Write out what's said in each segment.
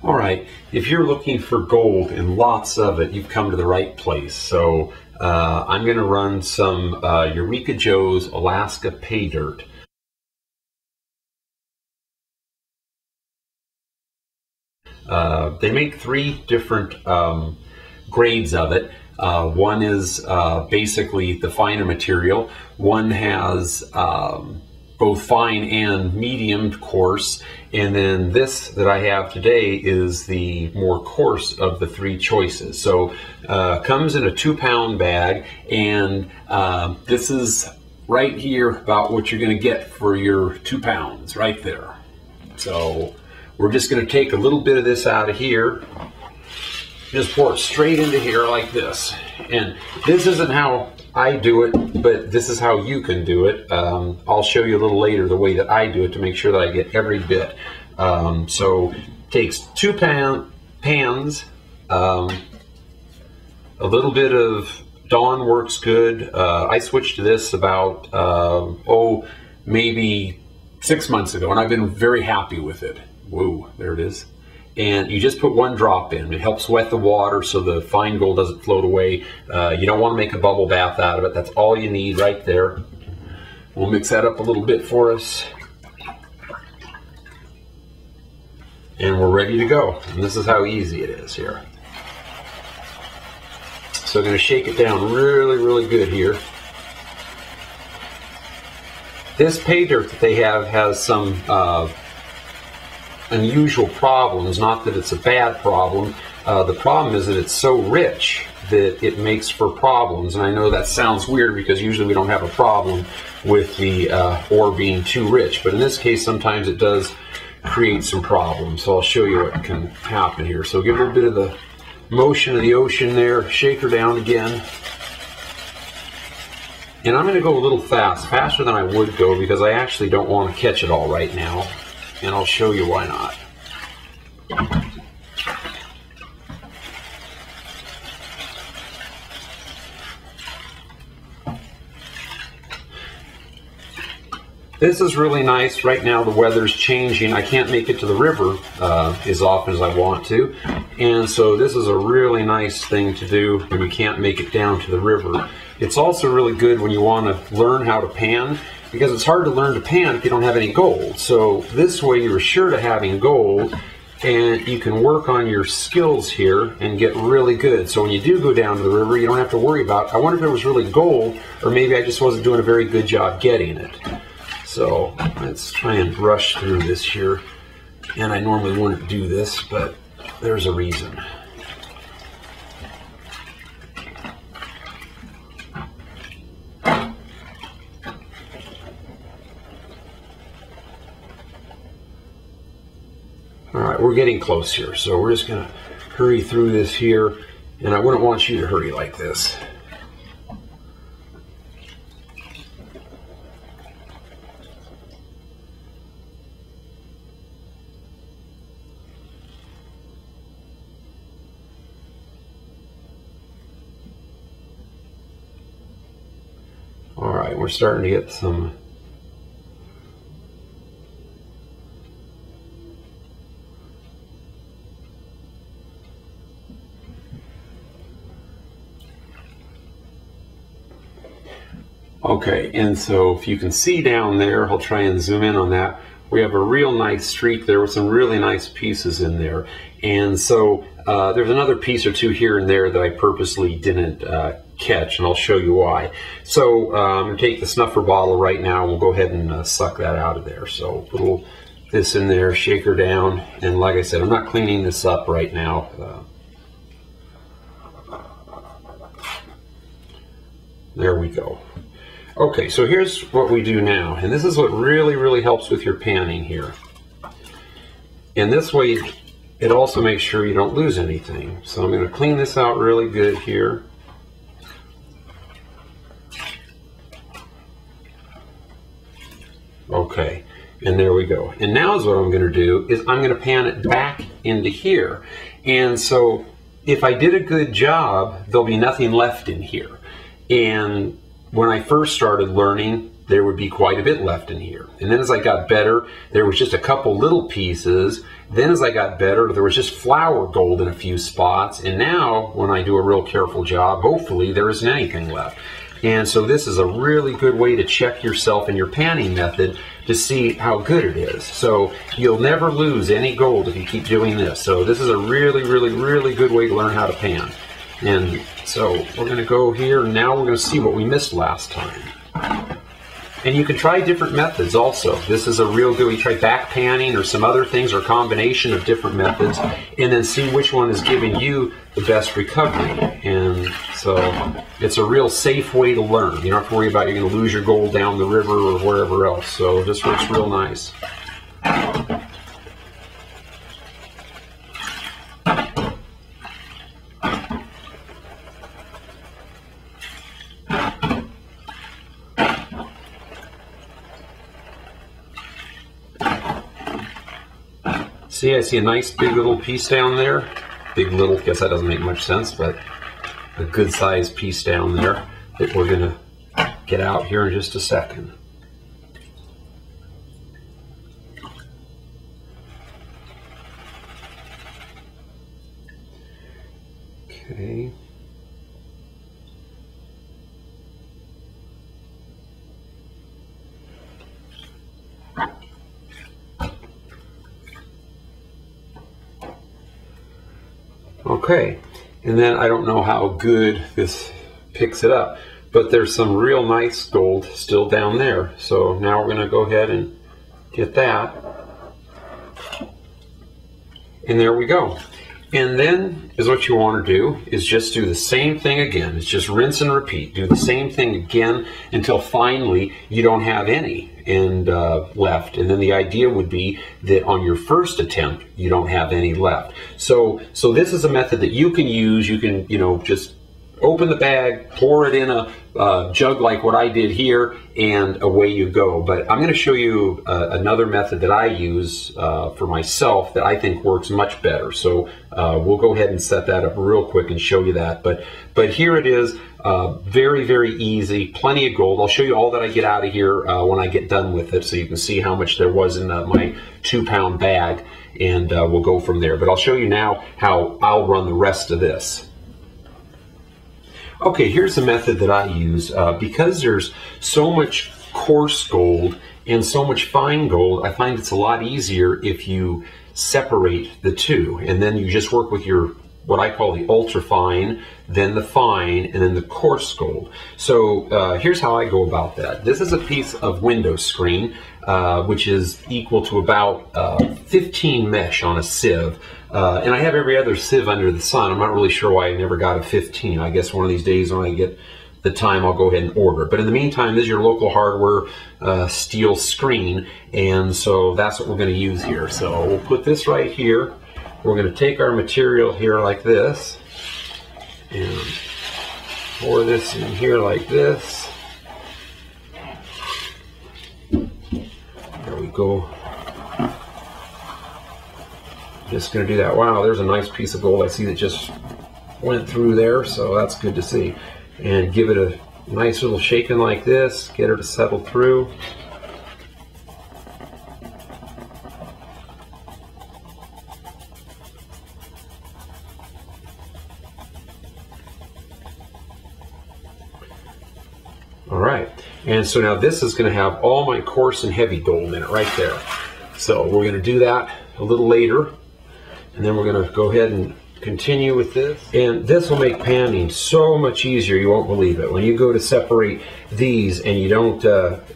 All right, if you're looking for gold and lots of it, you've come to the right place. So I'm going to run some Eureka Joe's Alaska pay dirt. They make three different grades of it. One is basically the finer material. One has both fine and medium coarse, and then this that I have today is the more coarse of the three choices. So comes in a 2-pound bag, and this is right here about what you're going to get for your 2 pounds right there. So we're just going to take a little bit of this out of here, just pour it straight into here like this. And this isn't how I do it, but this is how you can do it. I'll show you a little later the way that I do it to make sure that I get every bit. So takes 2 pans, a little bit of Dawn works good. I switched to this about maybe 6 months ago, and I've been very happy with it. Whoa, there it is. And you just put 1 drop in. It helps wet the water so the fine gold doesn't float away. You don't want to make a bubble bath out of it. That's all you need right there. We'll mix that up a little bit for us. And we're ready to go. And this is how easy it is here. So I'm going to shake it down really, really good here. This pay dirt that they have has some unusual problems. Not that it's a bad problem. The problem is that it's so rich that it makes for problems. And I know that sounds weird because usually we don't have a problem with the ore being too rich. But in this case, sometimes it does create some problems. So I'll show you what can happen here. So give her a bit of the motion of the ocean there. Shake her down again. And I'm going to go a little faster than I would go because I actually don't want to catch it all right now. And I'll show you why not. This is really nice. Right now the weather's changing. I can't make it to the river as often as I want to. And so this is a really nice thing to do when you can't make it down to the river. It's also really good when you want to learn how to pan, because it's hard to learn to pan if you don't have any gold. So this way you're sure to having gold, and you can work on your skills here and get really good. So when you do go down to the river, you don't have to worry about, I wonder if it was really gold, or maybe I just wasn't doing a very good job getting it. So let's try and brush through this here. And I normally wouldn't do this, but there's a reason. All right, we're getting close here, so we're just going to hurry through this here, and I wouldn't want you to hurry like this. All right, we're starting to get some okay, and so if you can see down there, I'll try and zoom in on that. We have a real nice streak there with some really nice pieces in there. And so there's another piece or two here and there that I purposely didn't catch, and I'll show you why. So I'm going to take the snuffer bottle right now, and we'll go ahead and suck that out of there. So put a little this in there, shake her down, and like I said, I'm not cleaning this up right now. There we go. Okay, so here's what we do now, and this is what really, really helps with your panning here. And this way, it also makes sure you don't lose anything. So I'm going to clean this out really good here. Okay, and there we go. And now is what I'm going to do is I'm going to pan it back into here. And so if I did a good job, there'll be nothing left in here. And when I first started learning, there would be quite a bit left in here. And then as I got better, there was just a couple little pieces. Then as I got better, there was just flour gold in a few spots. And now, when I do a real careful job, hopefully there isn't anything left. And so this is a really good way to check yourself and your panning method to see how good it is. So you'll never lose any gold if you keep doing this. So this is a really, really, really good way to learn how to pan. And so we're going to go here, and now we're going to see what we missed last time. And you can try different methods also. This is a real good, you try back panning or some other things, or a combination of different methods, and then see which one is giving you the best recovery. And so it's a real safe way to learn. You don't have to worry about you're going to lose your gold down the river or wherever else. So this works real nice. See, I see a nice big little piece down there. Big little, guess that doesn't make much sense, but a good sized piece down there that we're going to get out here in just a second. Okay. Okay, and then I don't know how good this picks it up, but there's some real nice gold still down there. So now we're going to go ahead and get that. And there we go. And then is what you want to do is just do the same thing again. It's just rinse and repeat. Do the same thing again until finally you don't have any left. And then the idea would be that on your first attempt you don't have any left. So this is a method that you can use. You can, just open the bag, pour it in a jug like what I did here, and away you go. But I'm going to show you another method that I use for myself that I think works much better. So we'll go ahead and set that up real quick and show you that. But here it is, very, very easy, plenty of gold. I'll show you all that I get out of here when I get done with it, so you can see how much there was in my 2-pound bag, and we'll go from there. But I'll show you now how I'll run the rest of this. Okay, here's the method that I use. Because there's so much coarse gold and so much fine gold, I find it's a lot easier if you separate the two, and then you just work with your, what I call the ultra fine, then the fine, and then the coarse gold. So here's how I go about that. This is a piece of window screen, which is equal to about 15 mesh on a sieve. And I have every other sieve under the sun. I'm not really sure why I never got a 15. I guess one of these days when I get the time, I'll go ahead and order. But in the meantime, this is your local hardware steel screen, and so that's what we're going to use here. So we'll put this right here. We're going to take our material here like this, and pour this in here like this. There we go. Just going to do that. Wow, there's a nice piece of gold I see that just went through there, so that's good to see. And give it a nice little shaking like this, get her to settle through. All right, and so now this is going to have all my coarse and heavy gold in it right there. So we're going to do that a little later, and then we're going to go ahead and continue with this. And this will make panning so much easier, you won't believe it. When you go to separate these and you don't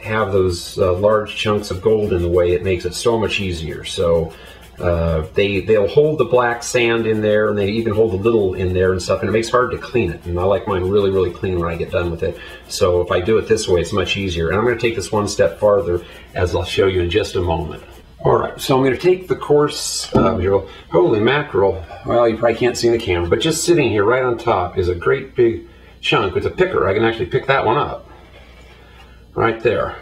have those large chunks of gold in the way, it makes it so much easier. So they'll hold the black sand in there, and they even hold a little in there and stuff, and it makes it hard to clean it. And I like mine really, really clean when I get done with it. So if I do it this way, it's much easier. And I'm going to take this one step farther, as I'll show you in just a moment. All right, so I'm going to take the coarse, holy mackerel, well, you probably can't see in the camera, but just sitting here right on top is a great big chunk with a picker. I can actually pick that one up right there.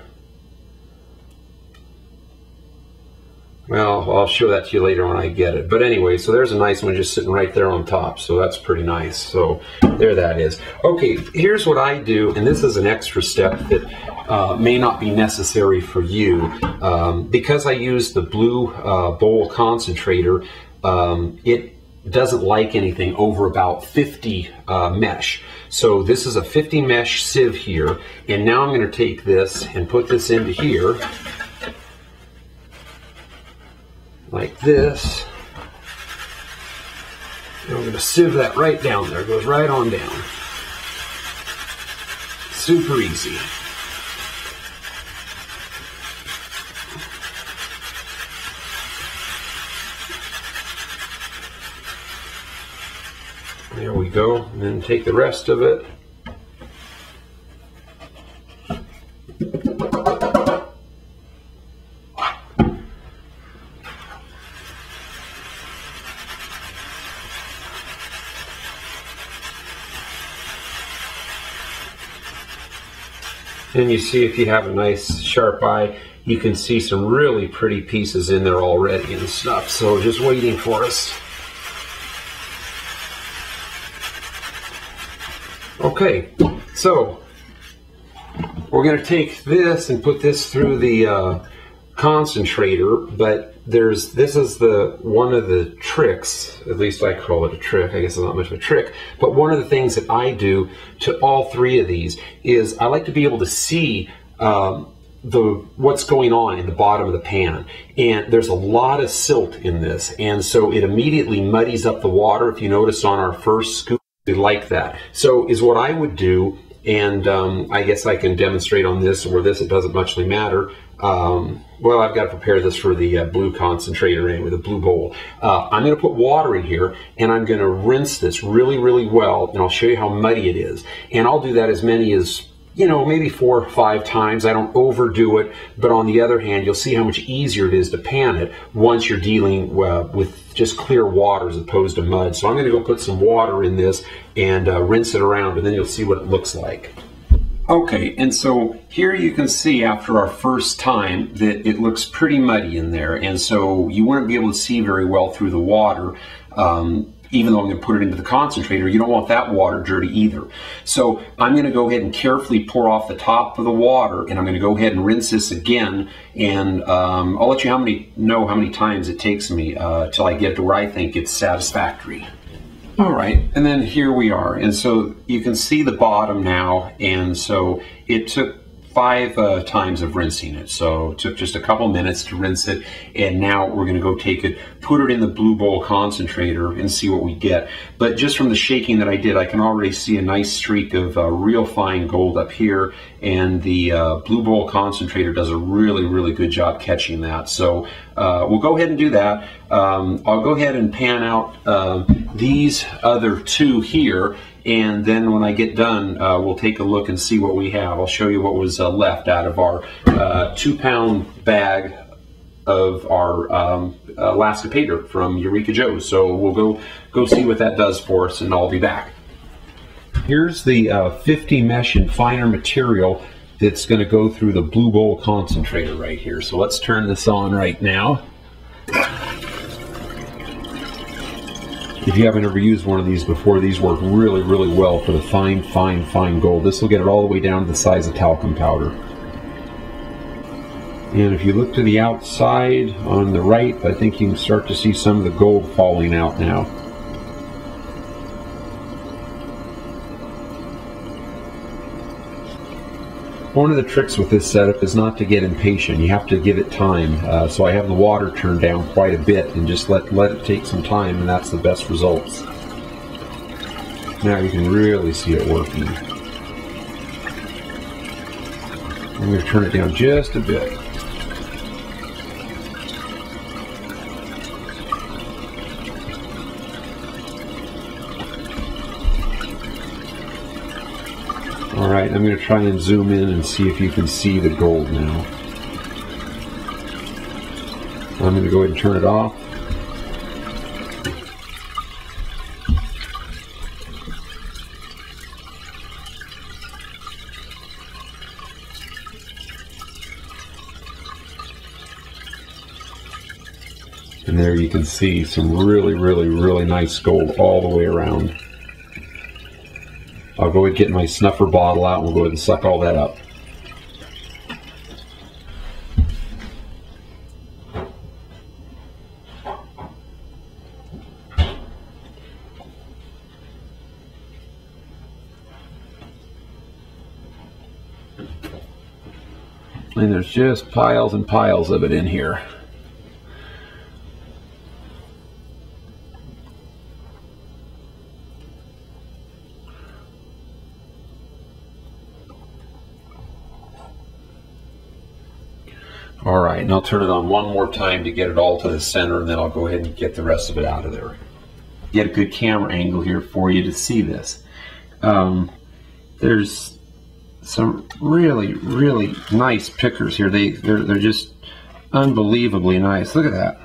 Well, I'll show that to you later when I get it. But anyway, so there's a nice one just sitting right there on top. So that's pretty nice. So there that is. Okay, here's what I do, and this is an extra step that may not be necessary for you. Because I use the blue bowl concentrator, it doesn't like anything over about 50 mesh. So this is a 50 mesh sieve here. And now I'm going to take this and put this into here. Like this. And I'm going to sieve that right down there. It goes right on down. Super easy. There we go. And then take the rest of it. And you see, if you have a nice sharp eye, you can see some really pretty pieces in there already and stuff. So just waiting for us. Okay, so we're going to take this and put this through the concentrator, but this is one of the tricks, at least I call it a trick, I guess it's not much of a trick, but one of the things that I do to all three of these is I like to be able to see what's going on in the bottom of the pan. And there's a lot of silt in this, and so it immediately muddies up the water. If you notice on our first scoop, like that. So is what I would do, and I guess I can demonstrate on this or this, it doesn't muchly matter. Well, I've got to prepare this for the blue concentrator anyway, the blue bowl. I'm going to put water in here, and I'm going to rinse this really, really well, and I'll show you how muddy it is. And I'll do that as many as, you know, maybe 4 or 5 times. I don't overdo it, but on the other hand, you'll see how much easier it is to pan it once you're dealing with just clear water as opposed to mud. So I'm going to go put some water in this and rinse it around, and then you'll see what it looks like. Okay, and so here you can see after our first time that it looks pretty muddy in there, and so you wouldn't be able to see very well through the water. Even though I'm going to put it into the concentrator, you don't want that water dirty either. So I'm going to go ahead and carefully pour off the top of the water, and I'm going to go ahead and rinse this again, and I'll let you know how many times it takes me till I get to where I think it's satisfactory. All right, and then here we are, and so you can see the bottom now, and so it took 5 times of rinsing it. So it took just a couple minutes to rinse it, and now we're going to go take it, put it in the blue bowl concentrator and see what we get. But just from the shaking that I did, I can already see a nice streak of real fine gold up here, and the blue bowl concentrator does a really, really good job catching that. So we'll go ahead and do that. I'll go ahead and pan out these other 2 here, and then when I get done, we'll take a look and see what we have. I'll show you what was left out of our 2-pound bag of our Alaska pay dirt from Eureka Joe's. So we'll go see what that does for us, and I'll be back. Here's the 50 mesh and finer material that's going to go through the blue bowl concentrator right here. So let's turn this on right now. If you haven't ever used one of these before, these work really, really well for the fine, fine, fine gold. This will get it all the way down to the size of talcum powder. And if you look to the outside on the right, I think you can start to see some of the gold falling out now. One of the tricks with this setup is not to get impatient. You have to give it time. So I have the water turned down quite a bit and just let it take some time, and that's the best results. Now you can really see it working. I'm going to turn it down just a bit. Alright, I'm going to try and zoom in and see if you can see the gold now. I'm going to go ahead and turn it off. And there you can see some really, really, really nice gold all the way around. I'll go ahead and get my snuffer bottle out and we'll go ahead and suck all that up. And there's just piles and piles of it in here. All right, and I'll turn it on one more time to get it all to the center, and then I'll go ahead and get the rest of it out of there. Get a good camera angle here for you to see this. There's some really, really nice pickers here. They're just unbelievably nice. Look at that.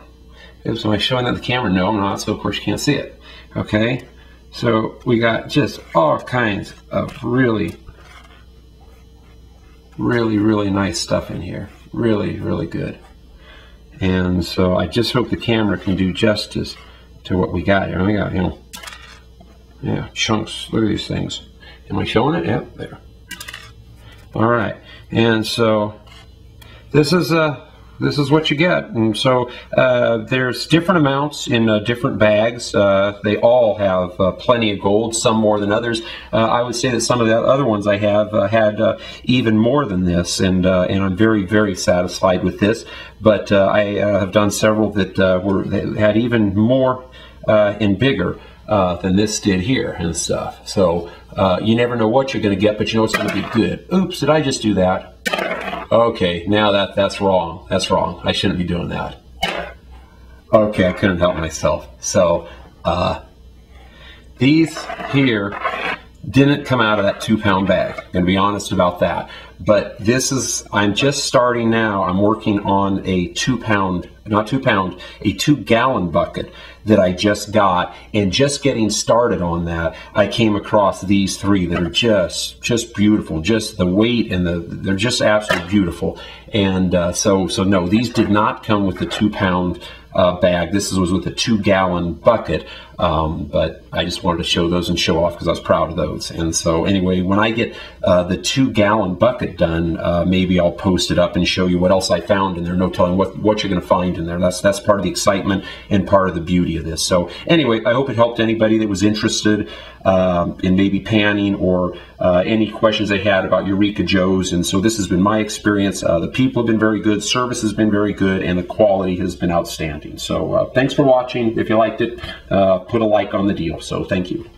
Oops, am I showing that to the camera? No, I'm not, so of course you can't see it. Okay, so we got just all kinds of really, really, really nice stuff in here. Really, really good. And so I just hope the camera can do justice to what we got here. We got, you know, yeah, chunks. Look at these things. Am I showing it? Yep, there. All right, and so this is what you get. And so there's different amounts in different bags. They all have plenty of gold, some more than others. I would say that some of the other ones I have had even more than this, and I'm very, very satisfied with this. But I have done several that had even more and bigger than this did here and stuff. So you never know what you're going to get, but you know it's going to be good. Oops, did I just do that? Okay, now that's wrong. That's wrong. I shouldn't be doing that. Okay, I couldn't help myself. So these here didn't come out of that 2-pound bag. I'm going to be honest about that. But this is, I'm just starting now. I'm working on a 2-pound, not 2-pound, a 2-gallon bucket that I just got. And just getting started on that, I came across these three that are just beautiful. Just the weight and they're just absolutely beautiful. And so no, these did not come with the 2-pound bag. This was with a 2-gallon bucket. But I just wanted to show those and show off because I was proud of those. And so anyway, when I get the 2-gallon bucket done, maybe I'll post it up and show you what else I found in there. No telling what you're going to find in there. That's part of the excitement and part of the beauty of this. So anyway, I hope it helped anybody that was interested in maybe panning or any questions they had about Eureka Joes. And so this has been my experience. The people have been very good, service has been very good, and the quality has been outstanding. So thanks for watching. If you liked it, put a like on the deal. So thank you.